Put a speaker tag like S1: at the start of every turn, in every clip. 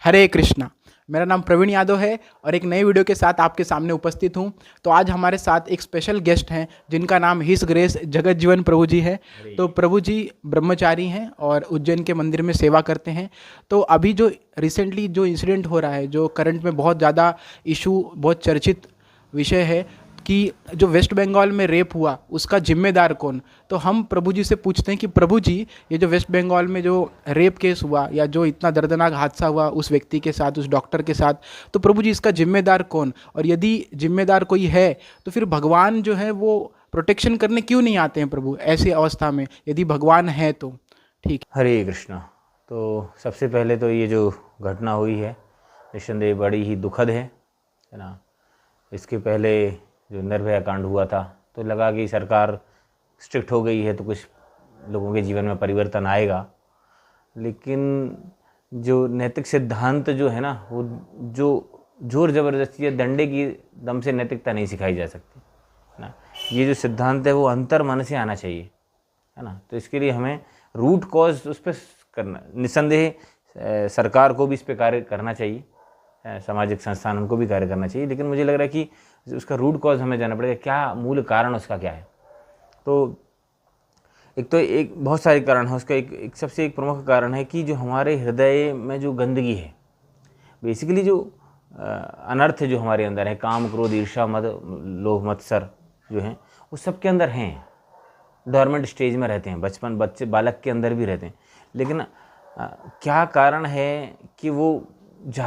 S1: हरे कृष्णा। मेरा नाम प्रवीण यादव है और एक नई वीडियो के साथ आपके सामने उपस्थित हूँ। तो आज हमारे साथ एक स्पेशल गेस्ट हैं जिनका नाम हिस ग्रेस जगत जीवन प्रभु जी है। तो प्रभु जी ब्रह्मचारी हैं और उज्जैन के मंदिर में सेवा करते हैं। तो अभी जो रिसेंटली जो इंसिडेंट हो रहा है, जो करंट में बहुत ज़्यादा इशू, बहुत चर्चित विषय है कि जो वेस्ट बंगाल में रेप हुआ उसका जिम्मेदार कौन। तो हम प्रभु जी से पूछते हैं कि प्रभु जी, ये जो वेस्ट बंगाल में जो रेप केस हुआ या जो इतना दर्दनाक हादसा हुआ उस व्यक्ति के साथ, उस डॉक्टर के साथ, तो प्रभु जी इसका जिम्मेदार कौन, और यदि जिम्मेदार कोई है तो फिर भगवान जो है वो प्रोटेक्शन करने क्यों नहीं आते हैं प्रभु ऐसी अवस्था में, यदि भगवान है तो। ठीक।
S2: हरे कृष्णा। तो सबसे पहले तो ये जो घटना हुई है निस्संदेह बड़ी ही दुखद है ना। इसके पहले जो निर्भया कांड हुआ था तो लगा कि सरकार स्ट्रिक्ट हो गई है तो कुछ लोगों के जीवन में परिवर्तन आएगा, लेकिन जो नैतिक सिद्धांत जो है ना, वो जो जोर ज़बरदस्ती या डंडे की दम से नैतिकता नहीं सिखाई जा सकती ना। ये जो सिद्धांत है वो अंतर मन से आना चाहिए, है ना। तो इसके लिए हमें रूट कॉज उस पर करना, निस्संदेह सरकार को भी इस पर कार्य करना चाहिए, सामाजिक संस्थानों को भी कार्य करना चाहिए, लेकिन मुझे लग रहा है कि उसका रूट कॉज हमें जाना पड़ेगा, क्या मूल कारण उसका क्या है। तो एक बहुत सारे कारण है उसका। एक सबसे एक प्रमुख कारण है कि जो हमारे हृदय में जो गंदगी है, बेसिकली जो अनर्थ जो हमारे अंदर है, काम क्रोध ईर्ष्या मद लोभ मत्सर जो हैं, वो सबके अंदर हैं, डोरमेंट स्टेज में रहते हैं, बचपन बच्चे बालक के अंदर भी रहते हैं। लेकिन क्या कारण है कि वो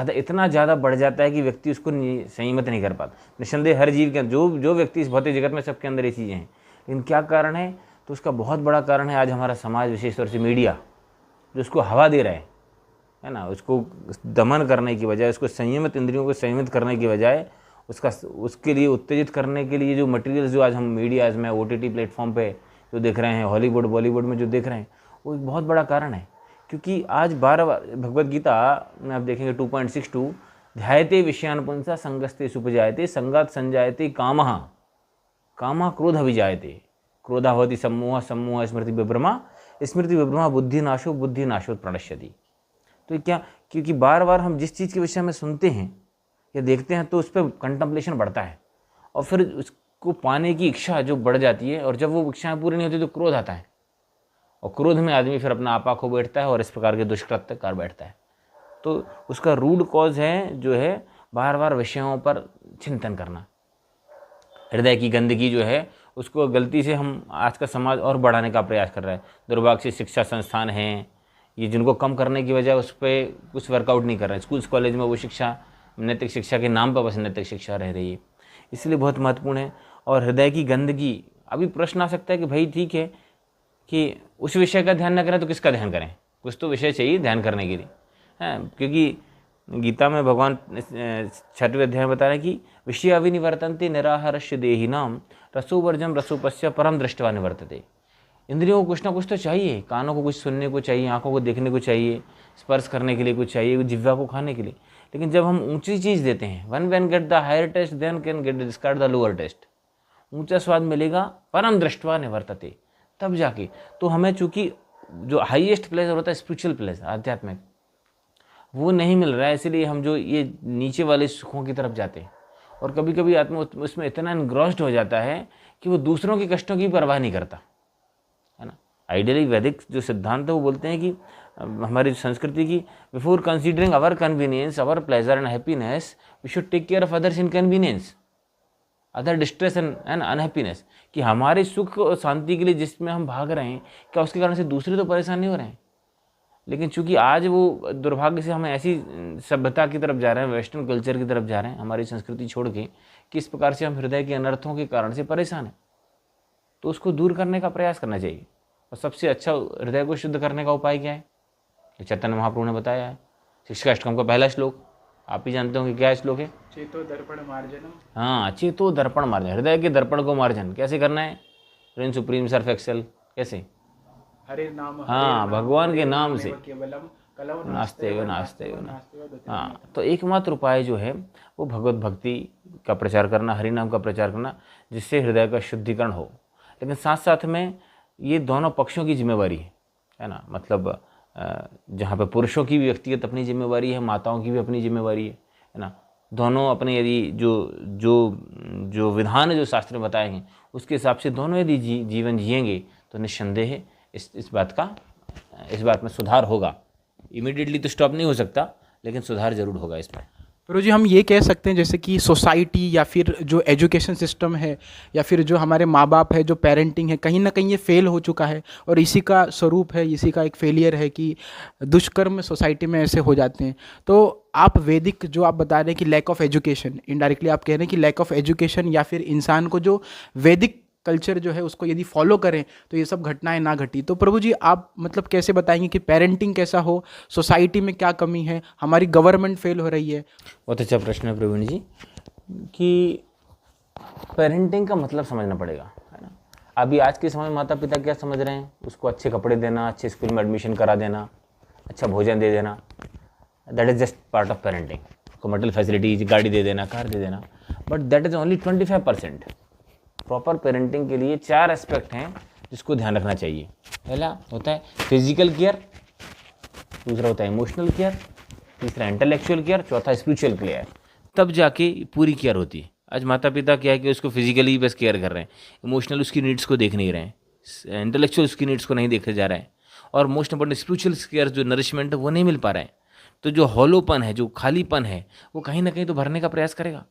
S2: इतना ज़्यादा बढ़ जाता है कि व्यक्ति उसको संयमित नहीं कर पाता। निस्संदेह हर जीव के जो व्यक्ति इस भौतिक जगत में सबके अंदर ये चीज़ें हैं, लेकिन क्या कारण है, तो उसका बहुत बड़ा कारण है आज हमारा समाज, विशेष तौर से मीडिया, जो उसको हवा दे रहा है ना। उसको दमन करने की बजाय, उसको संयमित इंद्रियों को संयमित करने की बजाय उसके लिए उत्तेजित करने के लिए जो मटेरियल्स जो आज हम मीडियाज़ में OTT प्लेटफॉर्म पे जो देख रहे हैं, हॉलीवुड बॉलीवुड में जो देख रहे हैं, वो एक बहुत बड़ा कारण है। क्योंकि आज बार भगवद गीता में आप देखेंगे 2.62, ध्यायते विषयान पुंसा संगस्ते सुपजायते संगात संजायते कामः कामः क्रोध विजायते क्रोधा भवति सम्मोह सम्मोह स्मृति विभ्रमा स्मृति विभ्रमा बुद्धि नाशो प्रणश्यति। तो क्या, क्योंकि बार बार हम जिस चीज़ के विषय में सुनते हैं या देखते हैं तो उस पर कंटम्पलेशन बढ़ता है, और फिर उसको पाने की इच्छा जो बढ़ जाती है, और जब वो इच्छाएं पूरी नहीं होती तो क्रोध आता है, और क्रोध में आदमी फिर अपना आपा खो बैठता है और इस प्रकार के दुष्कृत्य कर बैठता है। तो उसका रूट कॉज है जो है बार बार विषयों पर चिंतन करना। हृदय की गंदगी जो है उसको गलती से हम आज का समाज और बढ़ाने का प्रयास कर रहा है। दुर्भाग्य से शिक्षा संस्थान हैं ये, जिनको कम करने की बजाय उस पर कुछ वर्कआउट नहीं कर रहे हैं। स्कूल्स कॉलेज में वो शिक्षा, नैतिक शिक्षा के नाम पर बस नैतिक शिक्षा रह रही है, इसलिए बहुत महत्वपूर्ण है। और हृदय की गंदगी, अभी प्रश्न आ सकता है कि भाई ठीक है कि उस विषय का ध्यान न करें तो किसका ध्यान करें, कुछ तो विषय चाहिए ध्यान करने के लिए, है। क्योंकि गीता में भगवान 6वें अध्याय में बता रहे हैं कि विषय अविनिवर्तन्ते निराहारस्य देहिनाम रसोवर्जम रसोपस्य परम दृष्टवा निवर्तते। इंद्रियों को कुछ ना कुछ तो चाहिए, कानों को कुछ सुनने को चाहिए, आंखों को देखने को चाहिए, स्पर्श करने के लिए कुछ चाहिए, जिह्वा को खाने के लिए। लेकिन जब हम ऊंची चीज़ देते हैं, one can get the higher taste then can get discard the lower taste, ऊंचा स्वाद मिलेगा परम दृष्टवा निवर्तते, तब जाके। तो हमें चूँकि जो हाईएस्ट प्लेजर होता है स्पिरिचुअल प्लेजर, आध्यात्मिक, वो नहीं मिल रहा है, इसीलिए हम जो ये नीचे वाले सुखों की तरफ जाते हैं। और कभी कभी आत्मा उसमें इतना इनग्रॉस्ड हो जाता है कि वो दूसरों के कष्टों की परवाह नहीं करता, है ना। आइडियली वैदिक जो सिद्धांत है वो बोलते हैं कि हमारी संस्कृति की, before considering our convenience, our pleasure and happiness, we should take care of others inconvenience, other distress and unhappiness. कि हमारे सुख और शांति के लिए जिसमें हम भाग रहे हैं, क्या उसके कारण से दूसरे तो परेशान नहीं हो रहे हैं। लेकिन चूंकि आज वो दुर्भाग्य से हम ऐसी सभ्यता की तरफ जा रहे हैं, वेस्टर्न कल्चर की तरफ जा रहे हैं, हमारी संस्कृति छोड़ के, कि इस प्रकार से हम हृदय के अनर्थों के कारण से परेशान हैं। तो उसको दूर करने का प्रयास करना चाहिए। और सबसे अच्छा हृदय को शुद्ध करने का उपाय क्या है, चैतन्य महाप्रभु ने बताया है। शिक्षाष्टकम का पहला श्लोक आप ही जानते होंगे, क्या श्लोक है?
S1: चेतो दर्पण मार्जनम।
S2: हाँ, चेतो दर्पण मार्जन, हृदय के दर्पण को मार्जन कैसे करना है? प्रिंस सुप्रीम सर्फ एक्सेल, कैसे?
S1: हरे नाम,
S2: हाँ, भगवान के नाम से
S1: केवलम कलौ
S2: नास्ते ना। हाँ, तो एकमात्र उपाय जो है वो भगवत भक्ति का प्रचार करना, हरि नाम का प्रचार करना, जिससे हृदय का शुद्धिकरण हो। लेकिन साथ साथ में ये दोनों पक्षों की जिम्मेवारी है ना। मतलब जहाँ पे पुरुषों की भी व्यक्तिगत अपनी जिम्मेवारी है, माताओं की भी अपनी जिम्मेवारी है ना। दोनों अपने यदि जो जो जो विधान जो शास्त्र में बताए हैं उसके हिसाब से दोनों यदि जीवन जिएंगे तो निस्संदेह इस बात में सुधार होगा। इमीडिएटली तो स्टॉप नहीं हो सकता, लेकिन सुधार जरूर होगा इसमें।
S1: गुरु जी, हम ये कह सकते हैं जैसे कि सोसाइटी या फिर जो एजुकेशन सिस्टम है या फिर जो हमारे माँ बाप है, जो पेरेंटिंग है, कहीं ना कहीं ये फेल हो चुका है और इसी का स्वरूप है, इसी का एक फेलियर है कि दुष्कर्म सोसाइटी में ऐसे हो जाते हैं। तो आप वैदिक जो आप बता रहे हैं कि लैक ऑफ एजुकेशन, इनडायरेक्टली आप कह रहे हैं कि लैक ऑफ एजुकेशन या फिर इंसान को जो वैदिक कल्चर जो है उसको यदि फॉलो करें तो ये सब घटनाएं ना घटी। तो प्रभु जी, आप मतलब कैसे बताएंगे कि पेरेंटिंग कैसा हो, सोसाइटी में क्या कमी है, हमारी गवर्नमेंट फेल हो रही है?
S2: बहुत अच्छा प्रश्न है प्रवीण जी, कि पेरेंटिंग का मतलब समझना पड़ेगा, है ना। अभी आज के समय में माता पिता क्या समझ रहे हैं, उसको अच्छे कपड़े देना, अच्छे स्कूल में एडमिशन करा देना, अच्छा भोजन दे देना, that is just part of parenting. उसको मटेरियल फैसिलिटीज, गाड़ी दे देना, कार दे देना, but that is only 25%। Proper parenting के लिए 4 एस्पेक्ट हैं जिसको ध्यान रखना चाहिए। पहला होता है फिजिकल केयर, दूसरा होता है इमोशनल केयर, तीसरा इंटेलेक्चुअल केयर, चौथा स्पिरिचुअल केयर। तब जाके पूरी केयर होती है। आज माता पिता क्या है कि उसको फिजिकली बस केयर कर रहे हैं, इमोशनल उसकी नीड्स को देख नहीं रहे हैं, इंटेलेक्चुअल उसकी नीड्स को नहीं देखे जा रहे हैं, और मोस्ट इंपॉर्टेंट स्पिरिचुअल केयर जो नरिशमेंट है वो नहीं मिल पा रहा है। तो जो हॉलोपन है, जो खालीपन है, वो कहीं ना कहीं तो भरने का प्रयास करेगा।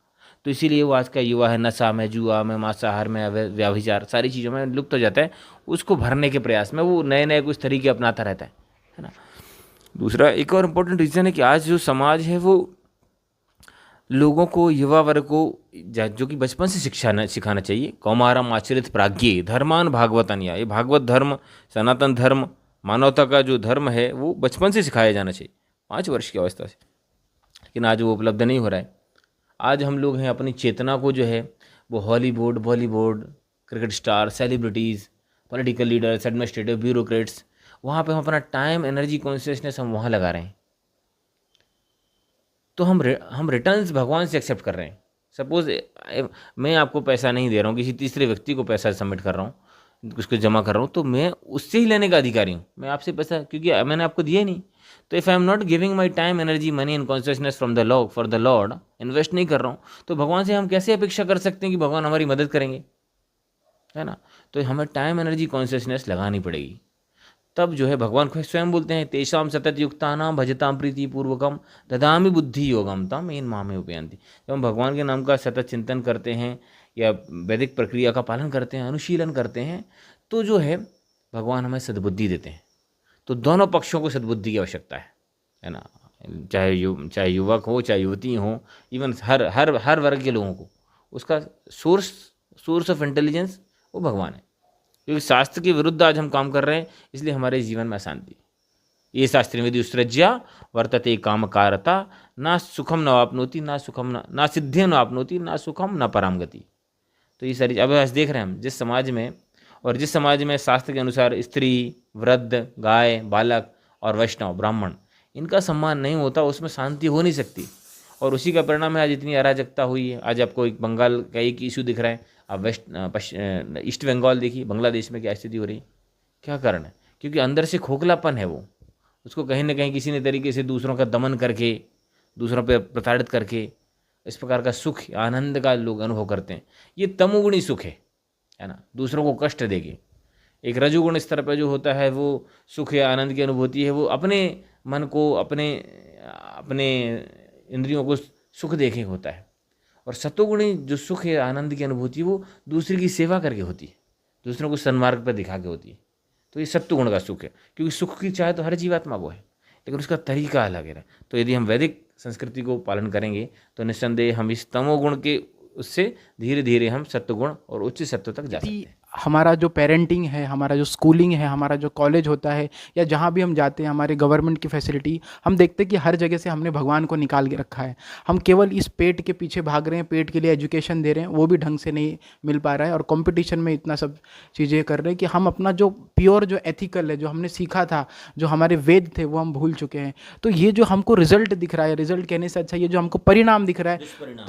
S2: तो इसीलिए वो आज का युवा है नशा में, जुआ में, मांसाहार में, व्याभिचार, सारी चीज़ों में लुप्त हो जाता है। उसको भरने के प्रयास में वो नए नए कुछ तरीके अपनाता रहता है ना। दूसरा एक और इम्पोर्टेंट रीज़न है कि आज जो समाज है वो लोगों को, युवा वर्ग को, जो कि बचपन से सिखाना चाहिए, कौमारम आचरित प्राज्ञे धर्मान भागवतन्या। ये भागवत धर्म, सनातन धर्म, मानवता का जो धर्म है वो बचपन से सिखाया जाना चाहिए, 5 वर्ष की अवस्था से। लेकिन आज वो उपलब्ध नहीं हो रहा है। आज हम लोग हैं अपनी चेतना को जो है वो Hollywood, Bollywood, cricket star, celebrities, political leaders, administrative bureaucrats, वहाँ पे हम अपना टाइम, एनर्जी, कॉन्शियसनेस हम वहाँ लगा रहे हैं। तो हम रिटर्न्स भगवान से एक्सेप्ट कर रहे हैं। सपोज मैं आपको पैसा नहीं दे रहा हूँ, किसी तीसरे व्यक्ति को पैसा सबमिट कर रहा हूँ, उसको जमा कर रहा हूँ, तो मैं उससे ही लेने का अधिकारी हूँ। मैं आपसे पैसा, क्योंकि मैंने आपको दिया नहीं। तो if I am not giving my time, energy, money and consciousness from the Lord, for the Lord, invest नहीं कर रहा हूँ, तो भगवान से हम कैसे अपेक्षा कर सकते हैं कि भगवान हमारी मदद करेंगे, है ना। तो हमें टाइम, एनर्जी, कॉन्शियसनेस लगानी पड़ेगी। तब जो है भगवान खुद स्वयं बोलते हैं, तेषाम सतत युक्तानाम भजताम प्रीति पूर्वकम ददामि बुद्धि योगम तम येन मामे उपयन्ति। जब हम भगवान के नाम का सतत चिंतन करते हैं या वैदिक प्रक्रिया का पालन करते हैं, अनुशीलन करते हैं, तो जो है भगवान हमें सद्बुद्धि देते हैं। तो दोनों पक्षों को सद्बुद्धि की आवश्यकता है ना। चाहे युवक हो, चाहे युवती हो, इवन हर वर्ग के लोगों को उसका सोर्स ऑफ इंटेलिजेंस वो भगवान है। क्योंकि शास्त्र के विरुद्ध आज हम काम कर रहे हैं, इसलिए हमारे जीवन में अशांति। ये शास्त्री विधि उत्सृज्या वर्तते कामकारता, ना सुखम न आपनोति, ना सिद्धिम न आपनोति, ना सुखम न पराम गति। तो ये सारी अब आज देख रहे हैं हम जिस समाज में शास्त्र के अनुसार स्त्री, वृद्ध, गाय, बालक और वैष्णव, ब्राह्मण, इनका सम्मान नहीं होता, उसमें शांति हो नहीं सकती। और उसी का परिणाम है आज इतनी अराजकता हुई है। आज आपको एक बंगाल का एक इशू दिख रहा है, आप ईस्ट बंगाल देखिए, बांग्लादेश में क्या स्थिति हो रही है। क्या कारण है? क्योंकि अंदर से खोखलापन है, वो उसको कहीं ना कहीं किसी न तरीके से दूसरों का दमन करके, दूसरों पर प्रताड़ित करके इस प्रकार का सुख, आनंद का लोग अनुभव करते हैं। ये तमोगुणी सुख है ना, दूसरों को कष्ट देके। एक रजोगुण स्तर पर जो होता है वो सुख या आनंद की अनुभूति है, वो अपने मन को, अपने इंद्रियों को सुख देके होता है। और सत्वगुणी जो सुख है, आनंद की अनुभूति, वो दूसरे की सेवा करके होती है, दूसरों को सन्मार्ग पर दिखा के होती है। तो ये सत्वगुण का सुख है, क्योंकि सुख की चाहे तो हर जीवात्मा को है, लेकिन उसका तरीका अलग है। तो यदि हम वैदिक संस्कृति को पालन करेंगे तो निस्संदेह हम इस तमोगुण के उससे धीरे धीरे हम सत्वगुण और उच्च सत्व तक जा सकते हैं।
S1: हमारा जो पेरेंटिंग है, हमारा जो स्कूलिंग है, हमारा जो कॉलेज होता है या जहाँ भी हम जाते हैं, हमारे गवर्नमेंट की फैसिलिटी, हम देखते हैं कि हर जगह से हमने भगवान को निकाल के रखा है। हम केवल इस पेट के पीछे भाग रहे हैं, पेट के लिए एजुकेशन दे रहे हैं, वो भी ढंग से नहीं मिल पा रहा है, और कंपटीशन में इतना सब चीज़ें कर रहे हैं कि हम अपना जो प्योर, जो एथिकल है, जो हमने सीखा था, जो हमारे वेद थे, वो हम भूल चुके हैं। तो ये जो हमको रिजल्ट दिख रहा है, रिजल्ट कहने से अच्छा ये जो हमको परिणाम दिख रहा है,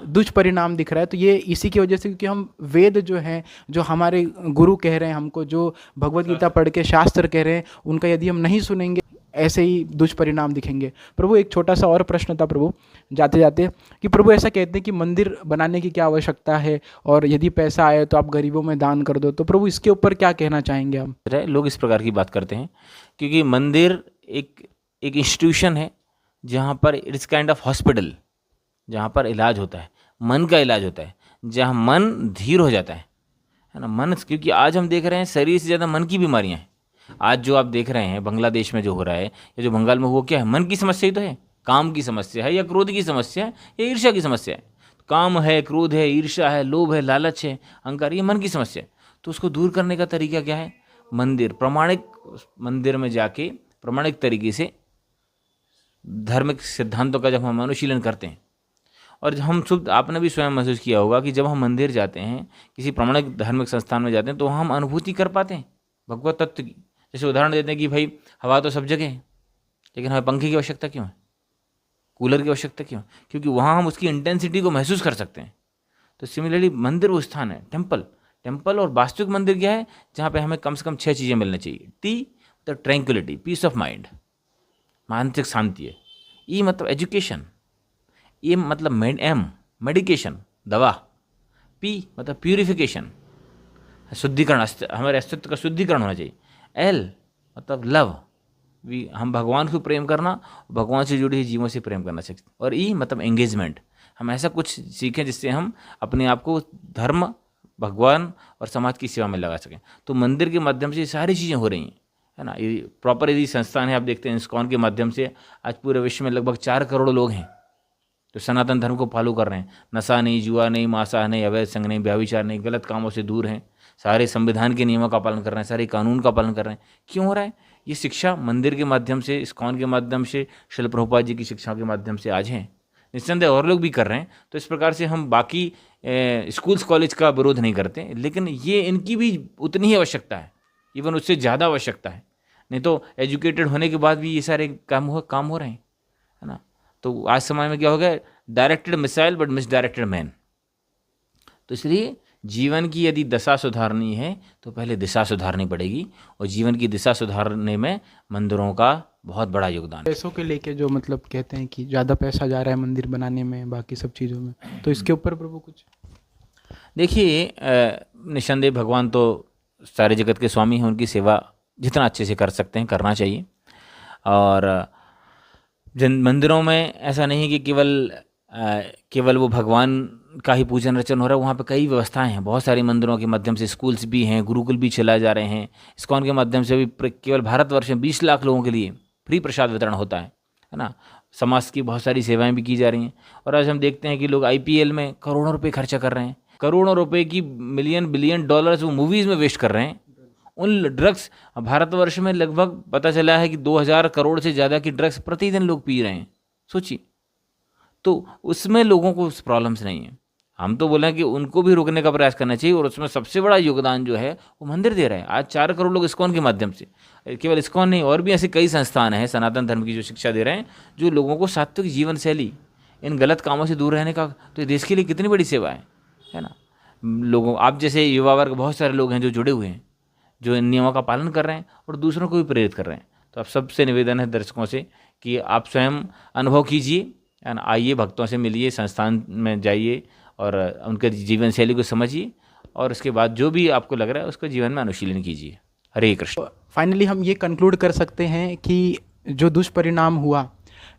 S1: दुष्परिणाम दिख रहा है, तो ये इसी की वजह से, क्योंकि हम वेद जो हैं, जो हमारे गुरु कह रहे हैं हमको, जो भगवत गीता पढ़ के शास्त्र कह रहे हैं, उनका यदि हम नहीं सुनेंगे, ऐसे ही दुष्परिणाम दिखेंगे। प्रभु एक छोटा सा और प्रश्न था प्रभु जाते जाते, कि प्रभु ऐसा कहते हैं कि मंदिर बनाने की क्या आवश्यकता है, और यदि पैसा आए तो आप गरीबों में दान कर दो, तो प्रभु इसके ऊपर क्या कहना चाहेंगे आप?
S2: लोग इस प्रकार की बात करते हैं क्योंकि मंदिर एक एक इंस्टीट्यूशन है जहाँ पर इट्स काइंड ऑफ हॉस्पिटल, जहाँ पर इलाज होता है, मन का इलाज होता है, जहाँ मन धीर हो जाता है ना। मन, क्योंकि आज हम देख रहे हैं शरीर से ज़्यादा मन की बीमारियाँ हैं। आज जो आप देख रहे हैं बांग्लादेश में जो हो रहा है या जो बंगाल में हुआ, क्या है? मन की समस्या ही तो है। काम की समस्या है या क्रोध की समस्या है या ईर्ष्या की समस्या है। काम है, क्रोध है, ईर्ष्या है, लोभ है, लालच है, अहंकार, ये मन की समस्या है। तो उसको दूर करने का तरीका क्या है? मंदिर, प्रमाणिक मंदिर में जाके प्रमाणिक तरीके से धार्मिक सिद्धांतों का जब हम अनुशीलन करते हैं, और हम शुद्ध, आपने भी स्वयं महसूस किया होगा कि जब हम मंदिर जाते हैं, किसी प्रमाणिक धार्मिक संस्थान में जाते हैं, तो हम अनुभूति कर पाते हैं भगवत तत्व की। जैसे उदाहरण देते हैं कि भाई हवा तो सब जगह है, लेकिन हमें पंखे की आवश्यकता क्यों है, कूलर की आवश्यकता क्यों है? क्योंकि वहाँ हम उसकी इंटेंसिटी को महसूस कर सकते हैं। तो सिमिलरली मंदिर वो स्थान है, टेम्पल और वास्तविक मंदिर क्या है? जहाँ पे हमें कम से कम 6 चीज़ें मिलनी चाहिए। टी मतलब ट्रैंक्विलिटी, पीस ऑफ माइंड, मानसिक शांति है। ई मतलब एजुकेशन, ए मतलब मेडिकेशन, दवा। पी मतलब प्यूरिफिकेशन, शुद्धिकरण, हमारे अस्तित्व का शुद्धिकरण होना चाहिए। एल मतलब लव, हम भगवान को प्रेम करना, भगवान से जुड़े हुए जीवों से प्रेम करना चाहिए। और ई मतलब एंगेजमेंट, हम ऐसा कुछ सीखें जिससे हम अपने आप को धर्म, भगवान और समाज की सेवा में लगा सकें। तो मंदिर के माध्यम से ये सारी चीज़ें हो रही हैं, है ना। ये प्रॉपर यदि संस्थान है, आप देखते हैं इस्कॉन के माध्यम से आज पूरे विश्व में लगभग 4 करोड़ लोग हैं जो सनातन धर्म को फॉलो कर रहे हैं। नशा नहीं, जुआ नहीं, मांसाहार नहीं, अवैध संग नहीं, व्यभिचार नहीं, गलत कामों से दूर हैं, सारे संविधान के नियमों का पालन कर रहे हैं, सारे कानून का पालन कर रहे हैं। क्यों हो रहा है? ये शिक्षा मंदिर के माध्यम से, इस्कॉन के माध्यम से, शिल प्रभुपाद जी की शिक्षा के माध्यम से आज हैं। निस्संदेह और लोग भी कर रहे हैं। तो इस प्रकार से हम बाकी स्कूल्स कॉलेज का विरोध नहीं करते, लेकिन ये इनकी भी उतनी ही आवश्यकता है, इवन उससे ज़्यादा आवश्यकता है। नहीं तो एजुकेटेड होने के बाद भी ये सारे काम हो रहे हैं, है ना। तो आज समय में क्या हो गया? Directed missile but misdirected man. तो इसलिए जीवन की यदि दशा सुधारनी है तो पहले दिशा सुधारनी पड़ेगी, और जीवन की दिशा सुधारने में मंदिरों का बहुत बड़ा योगदान है।
S1: पैसों के लेके जो मतलब कहते हैं कि ज़्यादा पैसा जा रहा है मंदिर बनाने में, बाकी सब चीज़ों में, तो इसके ऊपर प्रभु कुछ?
S2: देखिए, निस्संदेह भगवान तो सारे जगत के स्वामी हैं, उनकी सेवा जितना अच्छे से कर सकते हैं करना चाहिए। और जिन मंदिरों में ऐसा नहीं कि केवल वो भगवान का ही पूजन अर्चन हो रहा है, वहाँ पे कई व्यवस्थाएं हैं। बहुत सारे मंदिरों के माध्यम से स्कूल्स भी हैं, गुरुकुल भी चलाए जा रहे हैं। इस्कॉन के माध्यम से भी केवल भारतवर्ष में 20 लाख लोगों के लिए फ्री प्रसाद वितरण होता है ना। समाज की बहुत सारी सेवाएं भी की जा रही हैं। और आज हम देखते हैं कि लोग IPL में करोड़ों रुपये खर्चा कर रहे हैं, करोड़ों रुपए की, मिलियन बिलियन डॉलर्स वो मूवीज़ में वेस्ट कर रहे हैं। उन ड्रग्स, भारतवर्ष में लगभग पता चला है कि 2000 करोड़ से ज़्यादा की ड्रग्स प्रतिदिन लोग पी रहे हैं, सोचिए। तो उसमें लोगों को प्रॉब्लम्स नहीं है। हम तो बोले कि उनको भी रोकने का प्रयास करना चाहिए, और उसमें सबसे बड़ा योगदान जो है वो मंदिर दे रहे हैं। आज 4 करोड़ लोग इस्कॉन के माध्यम से, केवल इस्कॉन नहीं, और भी ऐसे कई संस्थान हैं सनातन धर्म की जो शिक्षा दे रहे हैं, जो लोगों को सात्विक जीवन शैली, इन गलत कामों से दूर रहने का, तो देश के लिए कितनी बड़ी सेवा है ना। लोगों, आप जैसे युवा वर्ग बहुत सारे लोग हैं जो जुड़े हुए हैं, जो इन नियमों का पालन कर रहे हैं और दूसरों को भी प्रेरित कर रहे हैं। तो आप सबसे निवेदन है दर्शकों से कि आप स्वयं अनुभव कीजिए, आइए भक्तों से मिलिए, संस्थान में जाइए और उनके जीवन शैली को समझिए, और उसके बाद जो भी आपको लग रहा है उसको जीवन में अनुशीलन कीजिए। हरे कृष्ण।
S1: फाइनली हम ये कंक्लूड कर सकते हैं कि जो दुष्परिणाम हुआ,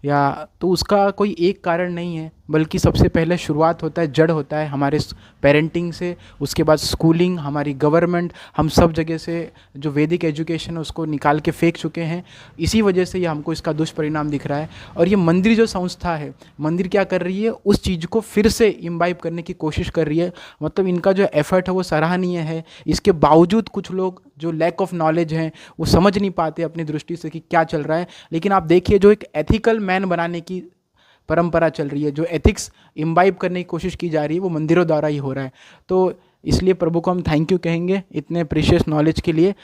S1: या तो उसका कोई एक कारण नहीं है, बल्कि सबसे पहले शुरुआत होता है, जड़ होता है हमारे पेरेंटिंग से, उसके बाद स्कूलिंग, हमारी गवर्नमेंट, हम सब जगह से जो वैदिक एजुकेशन है उसको निकाल के फेंक चुके हैं। इसी वजह से ये हमको इसका दुष्परिणाम दिख रहा है। और ये मंदिर जो संस्था है, मंदिर क्या कर रही है, उस चीज़ को फिर से इम्बाइब करने की कोशिश कर रही है। मतलब इनका जो एफर्ट है वो सराहनीय है। इसके बावजूद कुछ लोग जो लैक ऑफ नॉलेज हैं वो समझ नहीं पाते अपनी दृष्टि से कि क्या चल रहा है। लेकिन आप देखिए, जो एक एथिकल मैन बनाने की परंपरा चल रही है, जो एथिक्स इम्बाइब करने की कोशिश की जा रही है, वो मंदिरों द्वारा ही हो रहा है। तो इसलिए प्रभु को हम थैंक यू कहेंगे इतने प्रीशियस नॉलेज के लिए।